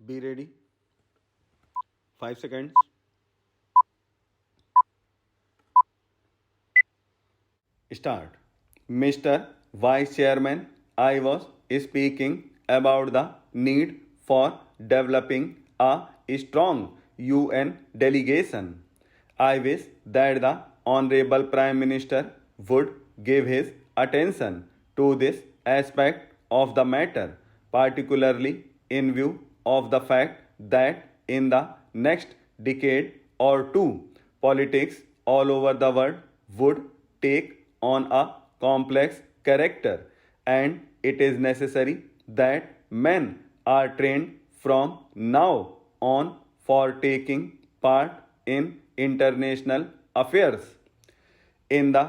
Be ready. 5 seconds. Start. Mr. Vice Chairman, I was speaking about the need for developing a strong UN delegation. I wish that the Honorable Prime Minister would give his attention to this aspect of the matter, particularly in view of the fact that in the next decade or two, politics all over the world would take on a complex character, and it is necessary that men are trained from now on for taking part in international affairs. In the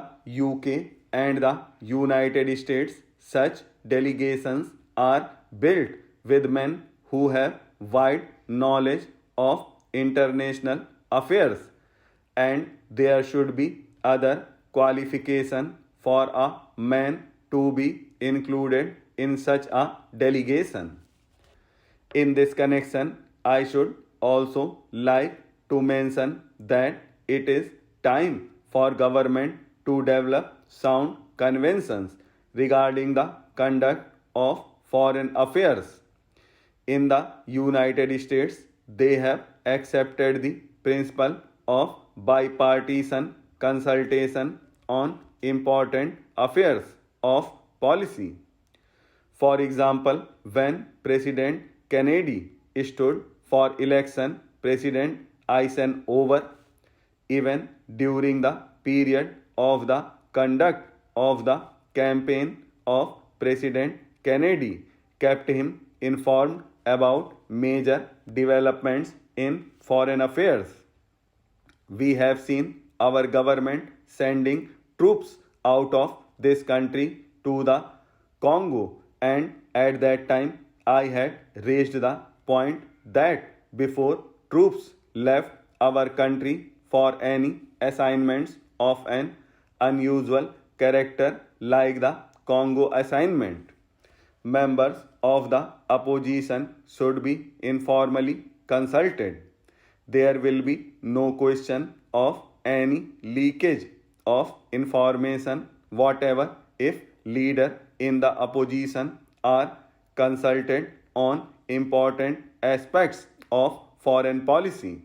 UK and the United States, such delegations are built with men who have wide knowledge of international affairs, and there should be other qualification for a man to be included in such a delegation. In this connection, I should also like to mention that it is time for government to develop sound conventions regarding the conduct of foreign affairs. In the United States, they have accepted the principle of bipartisan consultation on important affairs of policy. For example, when President Kennedy stood for election, President Eisenhower, even during the period of the conduct of the campaign of President Kennedy, kept him informed about major developments in foreign affairs. We have seen our government sending troops out of this country to the Congo, and at that time I had raised the point that before troops left our country for any assignments of an unusual character like the Congo assignment, members of the opposition should be informally consulted. There will be no question of any leakage of information whatever if leader in the opposition are consulted on important aspects of foreign policy.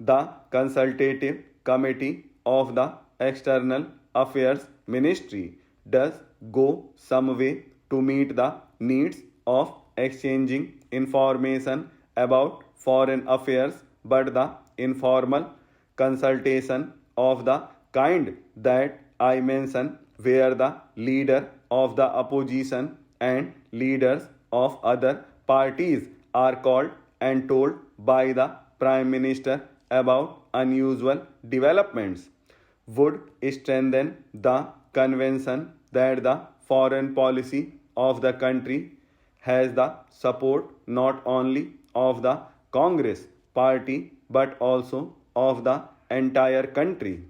The consultative committee of the External Affairs Ministry does go some way to meet the needs of exchanging information about foreign affairs, but the informal consultation of the kind that I mentioned, where the leader of the opposition and leaders of other parties are called and told by the Prime Minister about unusual developments, would strengthen the conviction that the foreign policy of the country has the support not only of the Congress party but also of the entire country.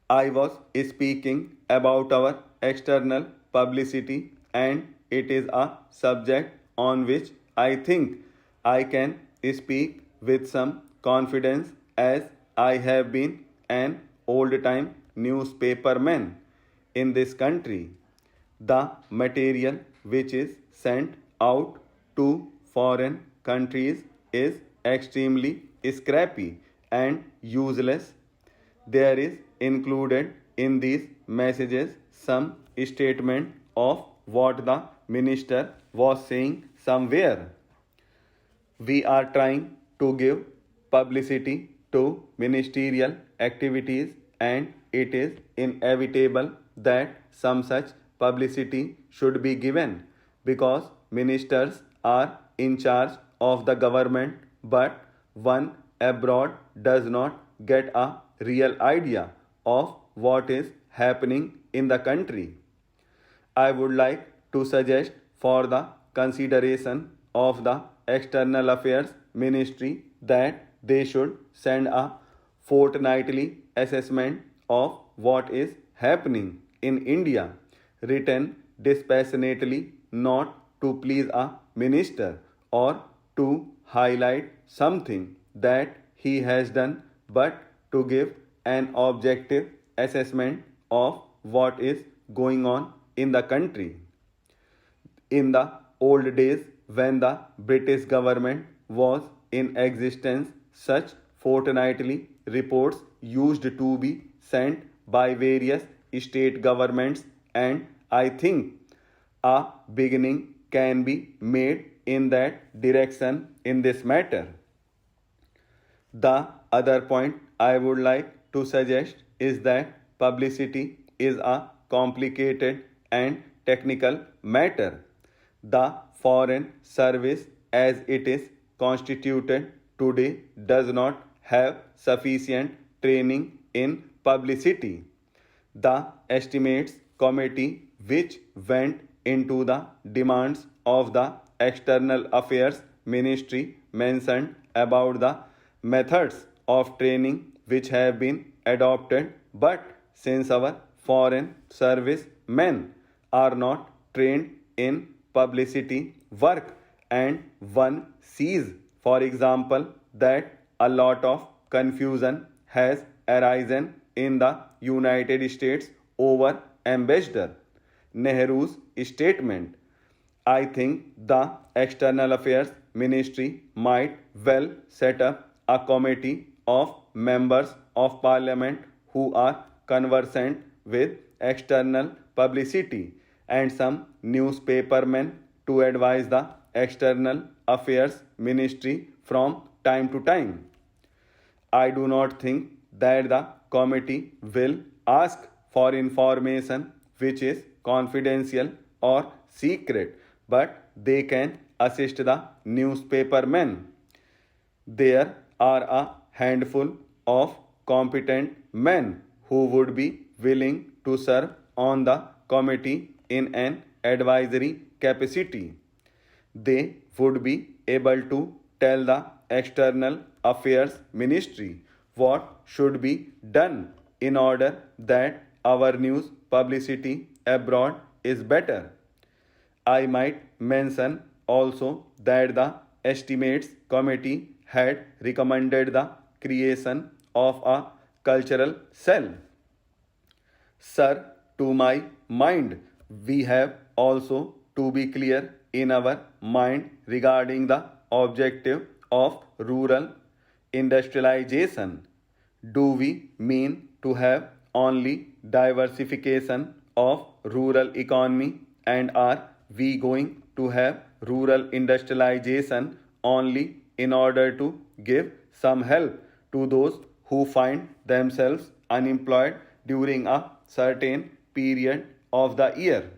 I was speaking about our external publicity, and it is a subject on which I think I can speak with some confidence, as I have been an old time newspaperman in this country. The material which is sent out to foreign countries is extremely scrappy and useless. There is included in these messages some statement of what the minister was saying somewhere. We are trying to give publicity to ministerial activities, and it is inevitable that some such publicity should be given because ministers are in charge of the government, but one abroad does not get a real idea of what is happening in the country. I would like to suggest for the consideration of the External Affairs Ministry that they should send a fortnightly assessment of what is happening in India, written dispassionately, not to please a minister or to highlight something that he has done, but to give an objective assessment of what is going on in the country. In the old days, when the British government was in existence, such fortnightly reports used to be sent by various state governments, and I think a beginning can be made in that direction in this matter. The other point I would like to suggest is that publicity is a complicated and technical matter. The Foreign Service, as it is constituted today, does not have sufficient training in publicity. The Estimates Committee, which went into the demands of the External Affairs Ministry, mentioned about the methods of training which have been adopted, but since our foreign service men are not trained in publicity work, and one sees, for example, that a lot of confusion has arisen in the United States over Ambassador Nehru's statement. I think the External Affairs Ministry might well set up a committee of members of parliament who are conversant with external publicity and some newspapermen to advise the External Affairs Ministry from time to time. I do not think that the committee will ask for information which is confidential or secret, but they can assist the newspapermen. There are a handful of competent men who would be willing to serve on the committee in an advisory capacity. They would be able to tell the External Affairs Ministry what should be done in order that our news publicity abroad is better. I might mention also that the Estimates Committee had recommended the creation of a cultural cell. Sir, to my mind, we have also to be clear in our mind regarding the objective of rural industrialization. Do we mean to have only diversification of rural economy, and are we going to have rural industrialization only in order to give some help to those who find themselves unemployed during a certain period of the year?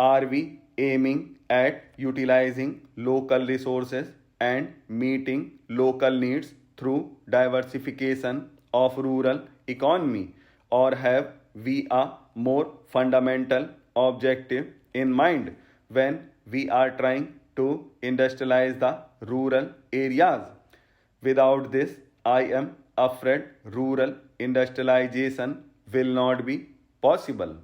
Are we aiming at utilizing local resources and meeting local needs through diversification of rural economy, or have we a more fundamental objective in mind when we are trying to industrialize the rural areas? Without this, I am afraid rural industrialization will not be possible.